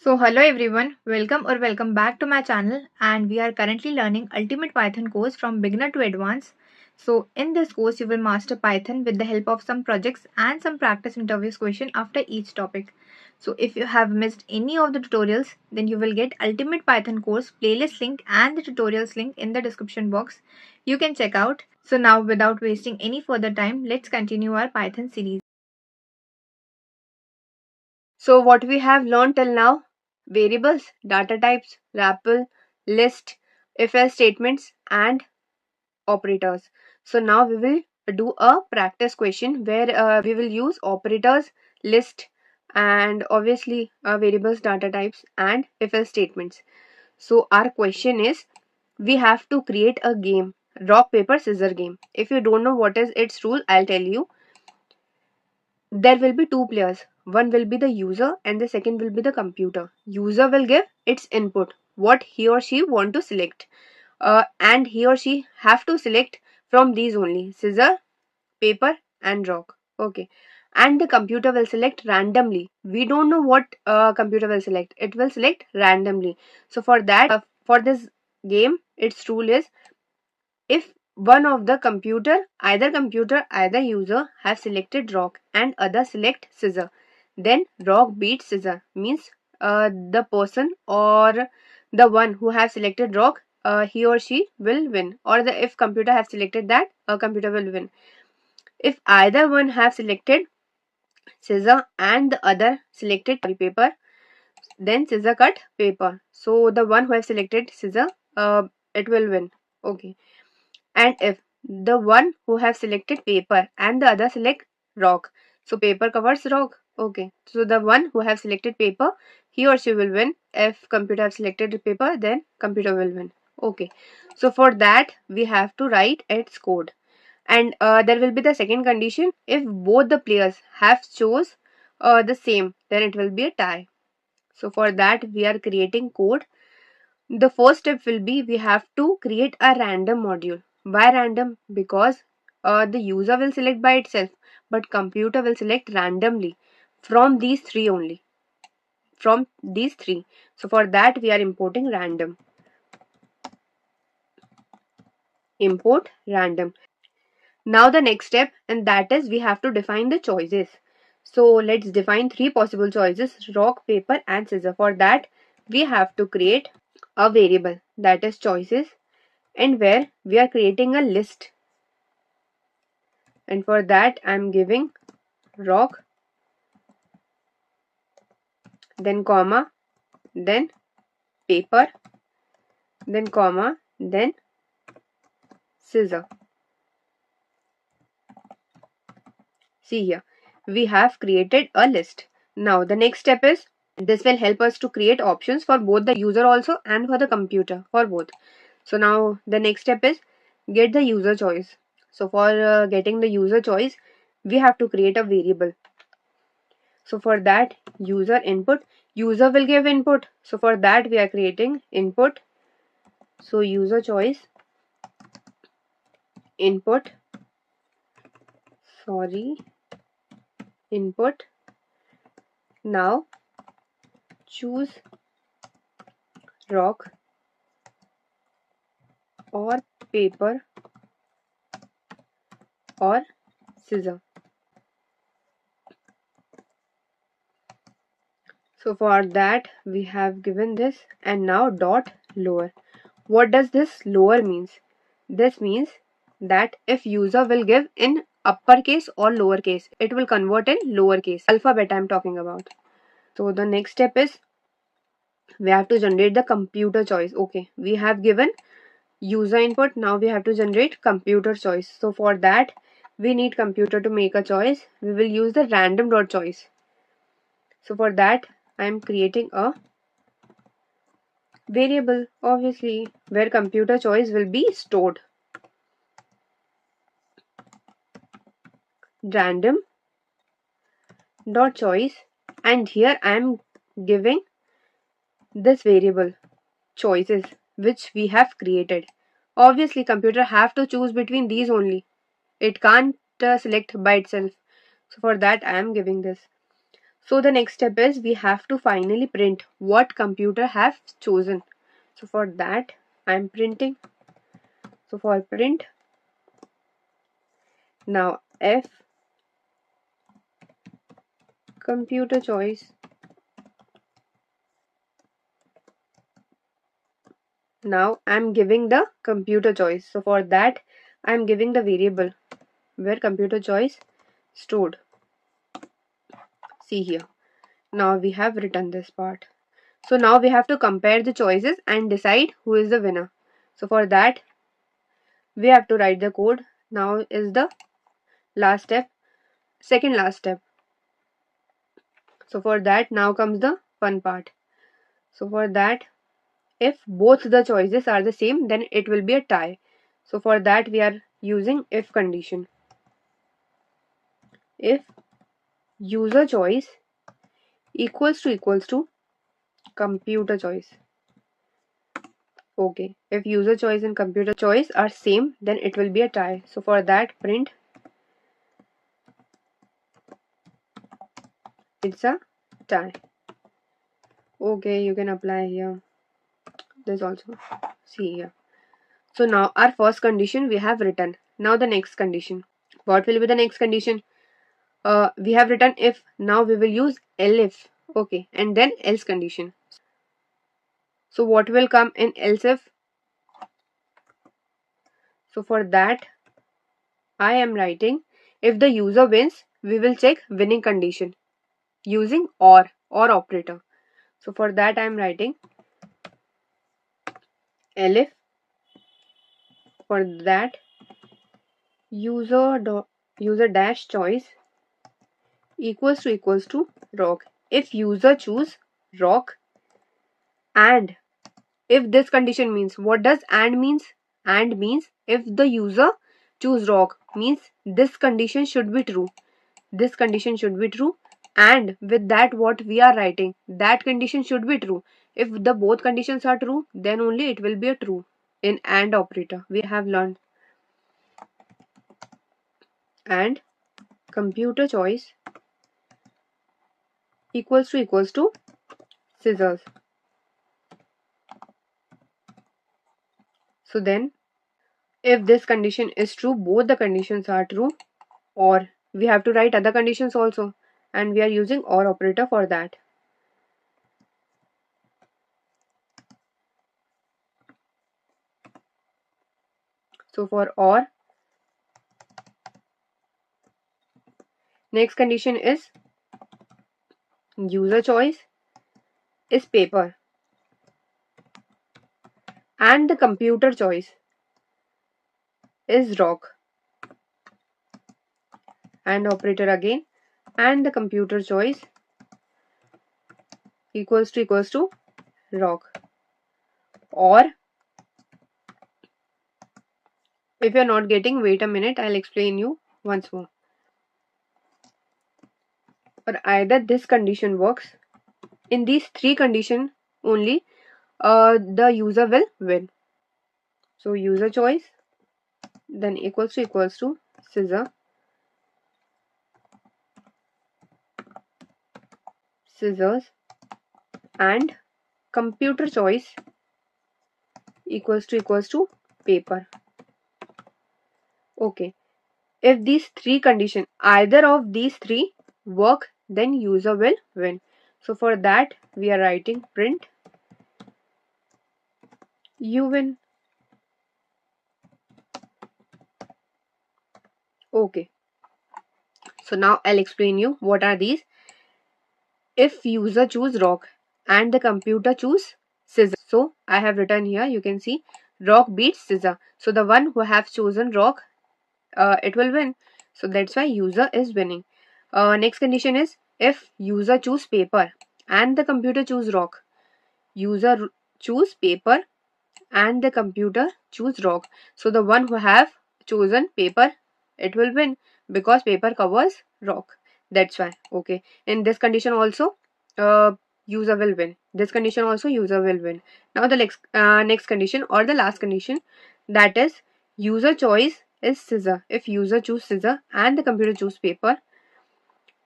So hello everyone, welcome back to my channel, and we are currently learning Ultimate Python course from beginner to advanced. So in this course you will master Python with the help of some projects and some practice interviews question after each topic. So if you have missed any of the tutorials, then you will get Ultimate Python course playlist link and the tutorials link in the description box. You can check out. So now without wasting any further time, let's continue our Python series. So what we have learned till now: variables, data types, RAPL, list, if-else statements and operators. So now we will do a practice question where we will use operators, list and obviously variables, data types and if-else statements. So our question is, we have to create a game, rock paper scissor game. If you don't know what is its rule, I'll tell you. There will be two players. One will be the user and the second will be the computer. User will give its input, what he or she want to select, and he or she have to select from these only: scissor, paper and rock. Okay, and the computer will select randomly. We don't know what computer will select. It will select randomly. So for that, for this game, its rule is, if one of the either user have selected rock and other select scissor, then rock beats scissor, means the person or the one who have selected rock, he or she will win, or the if computer have selected that, a computer will win. If either one have selected scissor and the other selected paper, then scissor cut paper, so the one who have selected scissor, it will win. Okay, and if the one who have selected paper and the other select rock, so paper covers rock. Okay, so the one who have selected paper, he or she will win. If computer have selected paper, then computer will win. Okay, so for that we have to write its code, and there will be the second condition: if both the players have chose the same, then it will be a tie. So for that we are creating code. The first step will be, we have to create a random module. Why random? Because the user will select by itself, but computer will select randomly from these three only. From these three. So for that we are importing random. Import random. Now the next step, and that is we have to define the choices. So let's define three possible choices: rock, paper and scissor. For that we have to create a variable, that is choices, and where we are creating a list, and for that I'm giving rock, then comma, then paper, then comma, then scissor. See here, we have created a list. Now the next step is, this will help us to create options for both the user also and for the computer, for both. So now the next step is, get the user choice. So for getting the user choice, we have to create a variable. So for that, user input, user will give input. So for that we are creating input. So user choice input, input. Now choose rock or paper or scissor. So for that we have given this, and now dot lower. What does this lower means? This means that if user will give in uppercase or lowercase, it will convert in lowercase. Alphabet I am talking about. So the next step is, we have to generate the computer choice. Okay, we have given user input, now we have to generate computer choice. So for that we need computer to make a choice. We will use the random dot choice. So for that I am creating a variable, obviously, where computer choice will be stored. Random dot choice, and here I am giving this variable choices which we have created. Obviously computer have to choose between these only. It can't select by itself. So for that I am giving this. So the next step is we have to finally print what computer have chosen. So for that I'm printing. So for print, now F computer choice. Now I'm giving the computer choice. So for that I'm giving the variable where computer choice stored. See here. Now we have written this part. So now we have to compare the choices and decide who is the winner. So for that we have to write the code. Now is the last step, second last step. So for that now comes the fun part. So for that, if both the choices are the same, then it will be a tie. So for that we are using if condition. If user choice equals to computer choice. Okay, if user choice and computer choice are same, then it will be a tie. So for that print, it's a tie. Okay, you can apply here. This also. See here. So now our first condition we have written. Now the next condition. What will be the next condition? We have written if. Now we will use elif. Okay, and then else condition. So what will come in else if? So for that I am writing if the user wins, we will check winning condition using or operator. So for that I am writing elif. For that user dash choice equals to rock. If user choose rock, and if this condition means, what does and means? And means if the user choose rock, means this condition should be true. This condition should be true, and with that what we are writing, that condition should be true. If the both conditions are true, then only it will be a true. In and operator we have learned. And computer choice equals to scissors. So then if this condition is true, both the conditions are true, or we have to write other conditions also, and we are using or operator for that. So for or, next condition is user choice is paper and the computer choice is rock, and operator again, and the computer choice equals to rock. Or if you're not getting, wait a minute, I'll explain you once more. Or either this condition works, in these three conditions only the user will win. So user choice then equals to scissors, and computer choice equals to paper. Okay, if these three conditions, either of these three work, then user will win. So for that we are writing print you win. Okay, so now I'll explain you what are these. If user choose rock and the computer choose scissor, so I have written here, you can see rock beats scissor. So the one who have chosen rock, it will win. So that's why user is winning. Next condition is if user choose paper and the computer choose rock. User choose paper and the computer choose rock. So the one who have chosen paper, it will win because paper covers rock. That's why. Okay. In this condition also, user will win. This condition also user will win. Now the next condition or the last condition, that is user choice is scissor. If user choose scissor and the computer choose paper,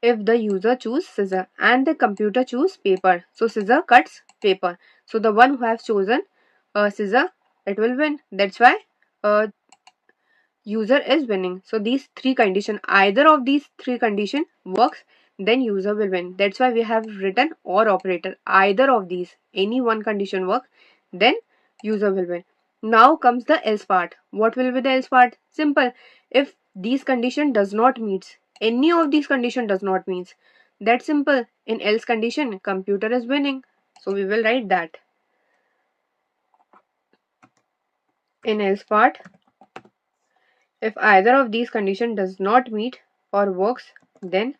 if the user choose scissor and the computer choose paper. So scissor cuts paper. So the one who has chosen scissor, it will win. That's why user is winning. So these three condition, either of these three condition works, then user will win. That's why we have written or operator. Either of these, any one condition work, then user will win. Now comes the else part. What will be the else part? Simple. If these condition does not meets, any of these condition does not meets, that's simple. In else condition, computer is winning. So we will write that. In else part, if either of these condition does not meet or works, then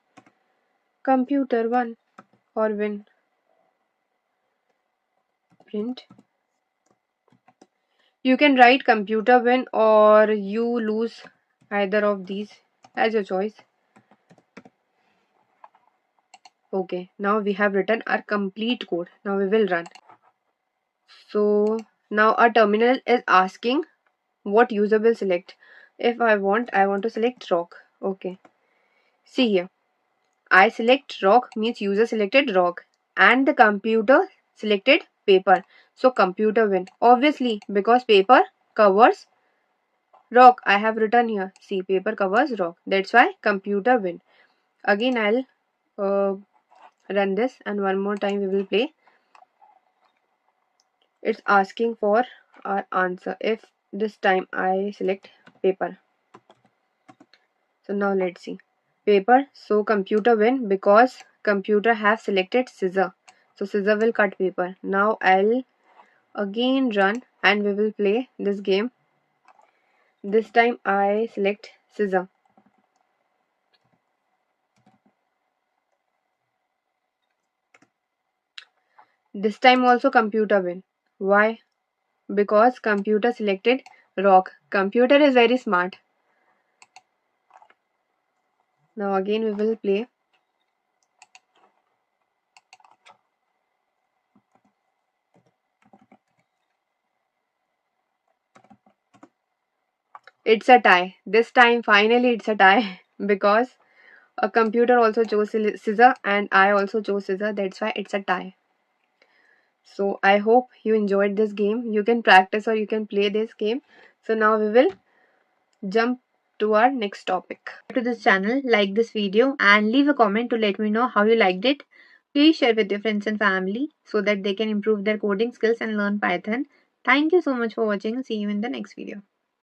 computer won or win. Print. You can write computer win or you lose, either of these as your choice. Okay, now we have written our complete code. Now we will run. So now our terminal is asking what user will select. If I want to select rock. Okay, see here. I select rock means user selected rock and the computer selected paper. So computer win. Obviously because paper covers rock. I have written here. See, paper covers rock. That's why computer win. Again I'll run this and one more time we will play. It's asking for our answer. If this time I select paper. So now let's see. Paper. So computer win because computer have selected scissor. So scissor will cut paper. Now I'll again run and we will play this game. This time I select scissor. This time also computer win. Why? Because computer selected rock. Computer is very smart. Now again we will play. It's a tie. This time finally it's a tie because a computer also chose scissor and I also chose scissor. That's why it's a tie. So I hope you enjoyed this game. You can practice or you can play this game. So now we will jump to our next topic. To this channel, like this video and leave a comment to let me know how you liked it. Please share with your friends and family so that they can improve their coding skills and learn Python. Thank you so much for watching. See you in the next video.